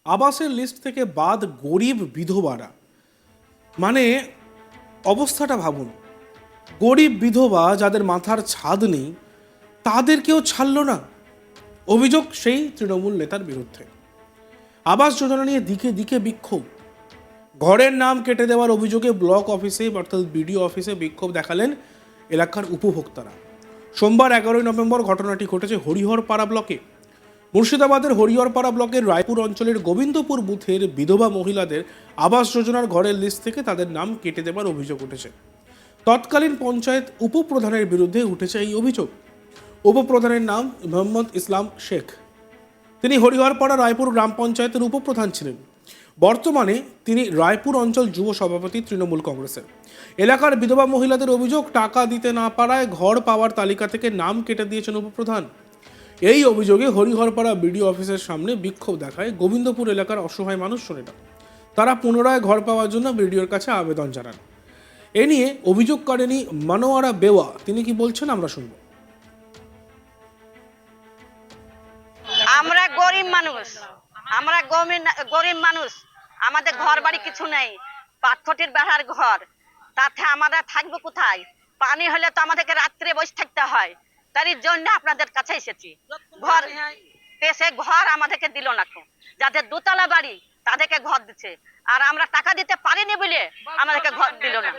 আবাসের লিস্ট থেকে বাদ গরিব বিধবারা। মানে অবস্থাটা ভাবুন, গরিব বিধবা যাদের মাথার ছাদ নেই তাদেরকেও ছাড়লো না। অভিযোগ সেই তৃণমূল নেতার বিরুদ্ধে। আবাস যোজনা নিয়ে দিকে দিকে বিক্ষোভ। ঘরের নাম কেটে দেওয়ার অভিযোগে ব্লক অফিসে অর্থাৎ বিডিও অফিসে বিক্ষোভ দেখালেন এলাকার উপভোক্তারা। সোমবার 11ই নভেম্বর ঘটনাটি ঘটেছে হরিহরপাড়া ব্লকে। মুর্শিদাবাদের হরিহরপাড়া ব্লকের রায়পুর অঞ্চলের গোবিন্দপুর বুথের বিধবা মহিলাদের আবাস যোজনার ঘরের লিস্ট থেকে তাদের নাম কেটে দেওয়ার অভিযোগ উঠেছে। তৎকালীন পঞ্চায়েত উপপ্রধানের বিরুদ্ধে উঠেছে এই অভিযোগ। উপপ্রধানের নাম মোহাম্মদ ইসলাম শেখ। তিনি হরিহরপাড়া রায়পুর গ্রাম পঞ্চায়েতের উপপ্রধান ছিলেন। বর্তমানে তিনি রায়পুর অঞ্চল যুব সভাপতি তৃণমূল কংগ্রেসের। এলাকার বিধবা মহিলাদের অভিযোগ, টাকা দিতে না পারায় ঘর পাওয়ার তালিকা থেকে নাম কেটে দিয়েছেন উপপ্রধান। এই অভিযোগে হরিহরপাড়া বিডিও অফিসের সামনে বিক্ষোভ দেখায় গোবিন্দপুর এলাকার অসহায় মানুষজনেরা। তারা পুনরায় ঘর পাওয়ার জন্য বিডিওর কাছে আবেদন জানান। এ নিয়ে অভিযোগকারিণী মানোয়ারা বেওয়া তিনি কি বলছেন আমরা শুনব। আমরা গরিব মানুষ, আমাদের ঘর বাড়ি কিছু নেই, পাথরের বেড়ার ঘর, তাতে আমরা থাকবো কোথায়? পানি হলে তো আমাদেরকে রাত্রে বসে থাকতে হয়। তার জন্য আপনাদের কাছে এসেছি। ঘর দেশে ঘর আমাদেরকে দিল না, যাদের দোতলা বাড়ি তাদেরকে ঘর দিচ্ছে, আর আমরা টাকা দিতে পারিনি বলে আমাদেরকে ঘর দিল না।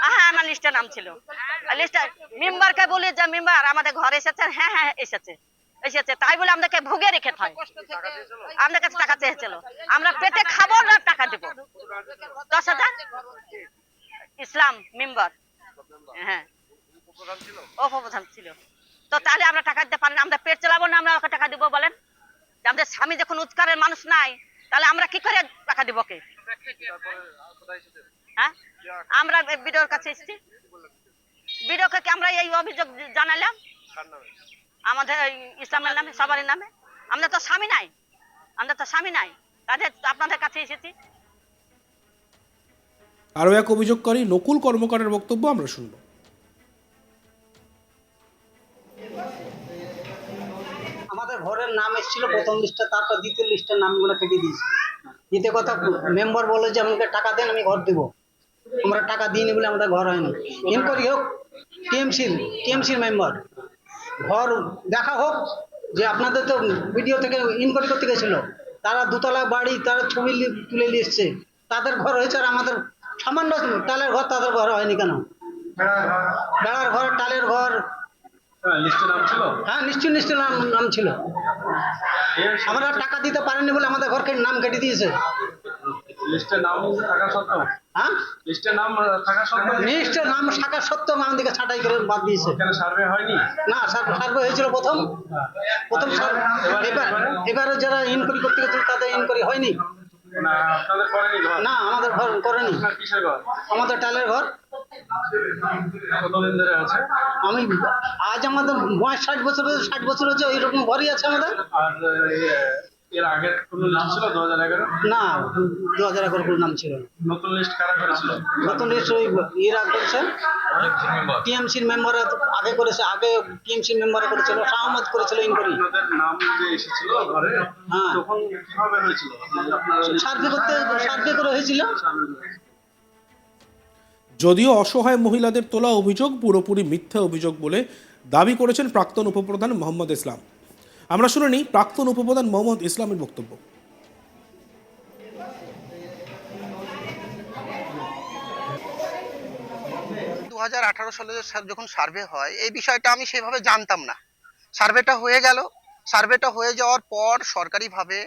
হ্যাঁ, আমার লিস্টে নাম ছিল। লিস্টে মেম্বারকে বলি যে মেম্বার আমাদের ঘর এসেছে। হ্যাঁ হ্যাঁ এসেছে, তাই বলে আমাদেরকে ভুগে রেখে হয়। আমাদের কাছে টাকা চেয়েছিল, আমরা পেটে খাবো না টাকা দেবো। 10,000 ইসলাম মেম্বার, হ্যাঁ উপপ্রধান ছিল। তো তাহলে আমরা টাকা দিতে পারি না, আমরা পেট চালাবো না, আমরা ওকে টাকা দিব বলেন? আমাদের স্বামী যখন উৎকারের মানুষ নাই, তাহলে আমরা কি করে টাকা দিব কে? হ্যাঁ, আমরা বিডিওর কাছে এসেছি, বিডিওকে আমরা এই অভিযোগ জানালাম আমাদের ইসলামের নামে, সবার নামে। আমরা তো স্বামী নাই, তাদের আপনাদের কাছে এসেছি। আরও এক অভিযোগকারী নকুল কর্মকারের বক্তব্য আমরা শুনব। আমাদের ঘরের নাম এসেছিল প্রথম লিস্টে, তারপর দ্বিতীয় লিস্টের নামগুলো কেটে দিয়েছি। দ্বিতীয় কথা, মেম্বার বলে যে আমাকে টাকা দেন আমি ঘর দেবো, আমরা টাকা দিইনি বলে আমাদের ঘর হয়নি। ইনকোয়ারি হোক, টিএমসির মেম্বার ঘর দেখা হোক, যে আপনাদের তো ভিডিও থেকে ইনকোয়ারি করতে গেছিল, তারা দোতলা বাড়ি, তারা ছবি তুলে নিয়ে এসছে, তাদের ঘর হয়েছে, আর আমাদের সামান্য টালের ঘর, তাদের ঘর হয়নি কেন? বেড়ার ঘর, টালের ঘর, হ্যাঁ নিশ্চয় নাম ছিল। আমরা টাকা দিতে পারিনি বলে আমাদের ঘরকে নাম কেটে দিয়েছে। লিস্টের নাম থাকা সত্ত্বেও আমাদেরকে ছাঁটাই করে বাদ দিয়েছে। না, সার্ভে হয়েছিল প্রথম। এবারে যারা ইনকোয়ারি করতে গেছিল তাদের ইনকোয়ারি হয়নি। না, আমাদের ঘর করেনি। আমাদের টালের ঘর। আমি আজ আমাদের বয়স 60 বছর হচ্ছে, এইরকম ঘরই আছে আমাদের। এর আগে কোনো লিস্ট ছিল 2011? না, 2011 কোনো নাম ছিল না। নতুন লিস্ট কারা করেছিল? নতুন লিস্ট ওই এরা করেছে, টিএমসির মেম্বার আগে করেছে। আগে টিএমসির মেম্বার করেছিল, শাহমদ করেছিল ইনকোয়ারি। আপনাদের নাম যে এসেছিল ঘরে, হ্যাঁ, তখন কিভাবে হয়েছিল? সার্ভে করে হয়েছিল। যদিও অসহায় মহিলাদের তোলা অভিযোগ পুরোপুরি মিথ্যা অভিযোগ বলে দাবি করেছেন প্রাক্তন উপপ্রধান মোহাম্মদ ইসলাম। আমরা শুনে নিই প্রাক্তন উপপ্রধান মোহাম্মদ ইসলামের বক্তব্য। 2018 সালে যখন সার্ভে হয়, এই বিষয়টা আমি সেভাবে জানতাম না। সার্ভেটা হয়ে গেল, সার্ভেটা হয়ে যাওয়ার পর সরকারিভাবে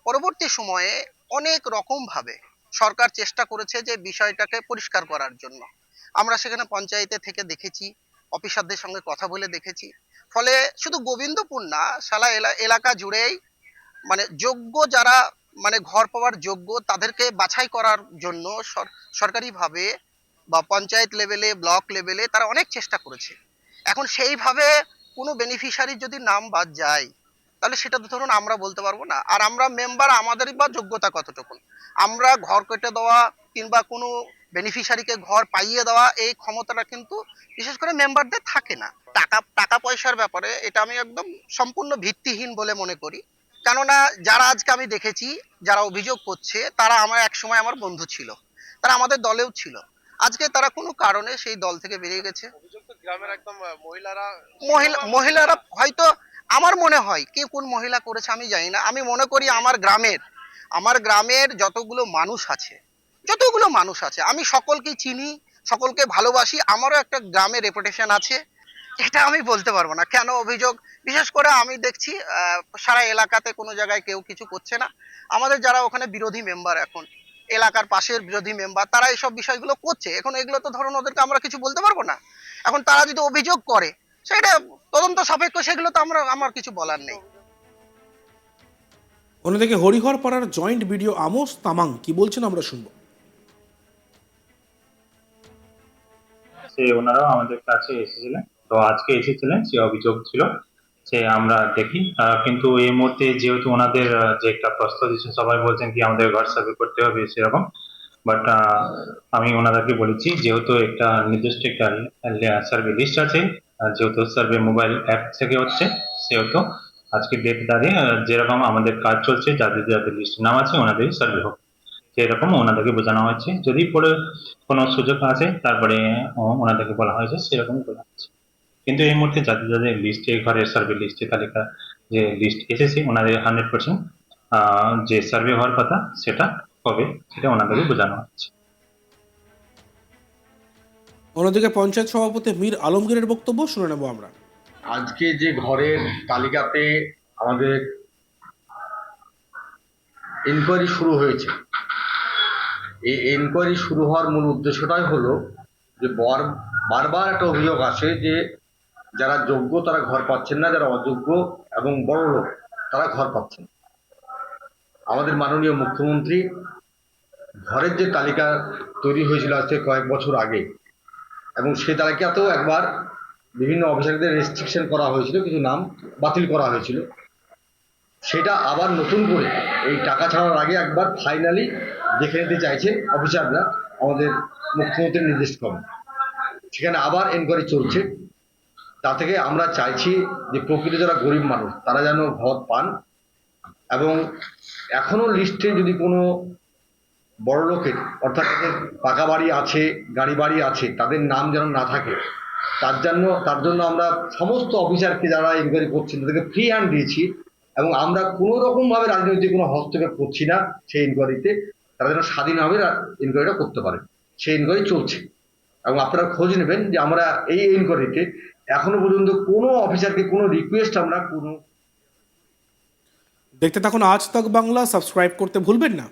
পরবর্তী সময়ে অনেক রকমভাবে সরকার চেষ্টা করেছে যে বিষয়টাকে পরিষ্কার করার জন্য। আমরা সেখানে পঞ্চায়েতে থেকে দেখেছি, অফিসারদের সঙ্গে কথা বলে দেখেছি। ফলে শুধু গোবিন্দপুর না, সারা এলাকা জুড়েই মানে যোগ্য যারা মানে ঘর পাওয়ার যোগ্য তাদেরকে বাছাই করার জন্য সরকারিভাবে বা পঞ্চায়েত লেভেলে, ব্লক লেভেলে তারা অনেক চেষ্টা করেছে। এখন সেইভাবে কোনো বেনিফিশিয়ারির যদি নাম বাদ যায়, তাহলে সেটা তো ধরুন আমরা বলতে পারবো না। আর আমরা মেম্বার, আমাদের বা যোগ্যতা কতটুকু, আমরা ঘর কেটে দেওয়া কিংবা কোনো বেনিফিশিয়ারিকে ঘর পাইয়ে দেওয়া, এই ক্ষমতাটা কিন্তু বিশেষ করে মেম্বারদের থাকে না। টাকা পয়সার ব্যাপারে এটা আমি একদম সম্পূর্ণ ভিত্তিহীন বলে মনে করি। কেননা যারা আজকে আমি দেখেছি যারা অভিযোগ করছে তারা আমার এক সময় আমার বন্ধু ছিল, তারা আমাদের দলেও ছিল, আজকে তারা কোনো কারণে সেই দল থেকে বেরিয়ে গেছে। অভিযোগ তো গ্রামের একদম মহিলারা মহিলারা হয়তো, আমার মনে হয় কে কোন মহিলা করেছে আমি জানি না, আমি মনে করি আমার গ্রামের যতগুলো মানুষ আছে আমি সকলকেই চিনি, সকলকে ভালোবাসি, আমারও একটা গ্রামের রেপুটেশন আছে, এটা আমি বলতে পারবো না কেন অভিযোগ। বিশেষ করে আমি দেখছি সারা এলাকাতে কোনো জায়গায় কেউ কিছু করছে না, আমাদের যারা ওখানে বিরোধী মেম্বার, এখন এলাকার পাশের বিরোধী মেম্বার, তারা এইসব বিষয়গুলো করছে। এখন এগুলো তো ধরুন ওদেরকে আমরা কিছু বলতে পারবো না, এখন তারা যদি অভিযোগ করে সেটা তদন্ত সাপেক্ষ, সেগুলো তো আমার কিছু বলার নেই। অন্যদিকে হরিহর পাড়ার জয়েন্ট ভিডিও আমোস তামাং কি বলছেন আমরা শুনবো। সে ওনারাও আমাদের কাছে এসেছিলেন, তো আজকে এসেছিলেন, সে অভিযোগ ছিল সে আমরা দেখি, কিন্তু এই মুহূর্তে যেহেতু ওনাদের যে একটা প্রস্তাব দিচ্ছেন, সবাই বলছেন কি আমাদের ঘর সার্ভে করতে হবে সেরকম, বাট আমি ওনাদেরকে বলেছি যেহেতু একটা নির্দিষ্ট একটা সার্ভে লিস্ট আছে, যেহেতু সার্ভে মোবাইল অ্যাপ থেকে হচ্ছে, সেহেতু আজকে ডেট দাঁড়িয়ে যেরকম আমাদের কাজ চলছে, যাদের যাদের লিস্ট নাম আছে ওনাদেরই সার্ভে হোক, সেরকম ওনাদেরকে বোঝানো হয়েছে। যদি পরে কোনো সুযোগ আছে তারপরে ওনাদেরকে বলা হয়েছে, সেরকম বলা হয়েছে। কিন্তু এই মুহূর্তে যাদের যাদের লিস্টে, ঘরের সার্ভে লিস্টে তালিকা যে লিস্ট এসেছে, ওনাদের 100% যে সার্ভে হওয়ার কথা সেটা হবে, সেটা ওনাদেরকে বোঝানো হচ্ছে। অন্যদিকে পঞ্চায়েত সভাপতি মীর আলমগীরের বক্তব্য শুনে নেব আমরা। আজকে যে ঘরের তালিকাতে আমাদের এনকোয়ারি শুরু হয়েছে, এই এনকোয়ারি শুরু হওয়ার মূল উদ্দেশ্যটাই হলো যে বারবার একটা অভিযোগ আসে যে যারা যোগ্য তারা ঘর পাচ্ছেন না, যারা অযোগ্য এবং বড় লোক তারা ঘর পাচ্ছেন। আমাদের মাননীয় মুখ্যমন্ত্রী ঘরের যে তালিকা তৈরি হয়েছিল আজকে কয়েক বছর আগে, এবং সেই তালিকাতেও একবার বিভিন্ন অফিসারদের রেস্ট্রিকশন করা হয়েছিল, কিছু নাম বাতিল করা হয়েছিল, সেটা আবার নতুন করে এই টাকা ছাড়ার আগে একবার ফাইনালি দেখে নিতে চাইছেন অফিসাররা আমাদের মুখ্যমন্ত্রীর নির্দেশ ক্রমে। সেখানে আবার এনকোয়ারি চলছে। তা থেকে আমরা চাইছি যে প্রকৃত যারা গরিব মানুষ তারা যেন ঘর পান, এবং এখনো লিস্টে যদি কোনো বড় লোকের, অর্থাৎ তাদের পাকা বাড়ি আছে, গাড়ি বাড়ি আছে, তাদের নাম যেন না থাকে, তার জন্য আমরা সমস্ত অফিসারকে যারা এনকোয়ারি করছেন তাদেরকে ফ্রি হ্যান্ড দিয়েছি, এবং আমরা কোনো রকমভাবে রাজনৈতিক কোনো হস্তক্ষেপ করছি না সেই এনকোয়ারিতে। তারা যেন স্বাধীনভাবে এনকোয়ারিটা করতে পারে, সেই এনকোয়ারি চলছে। এবং আপনারা খোঁজ নেবেন যে আমরা এই এনকোয়ারিতে এখনো পর্যন্ত কোনো অফিসারকে কোনো রিকোয়েস্ট আমরা কোনো। দেখতে থাকুন আজ তক বাংলা, সাবস্ক্রাইব করতে ভুলবেন না।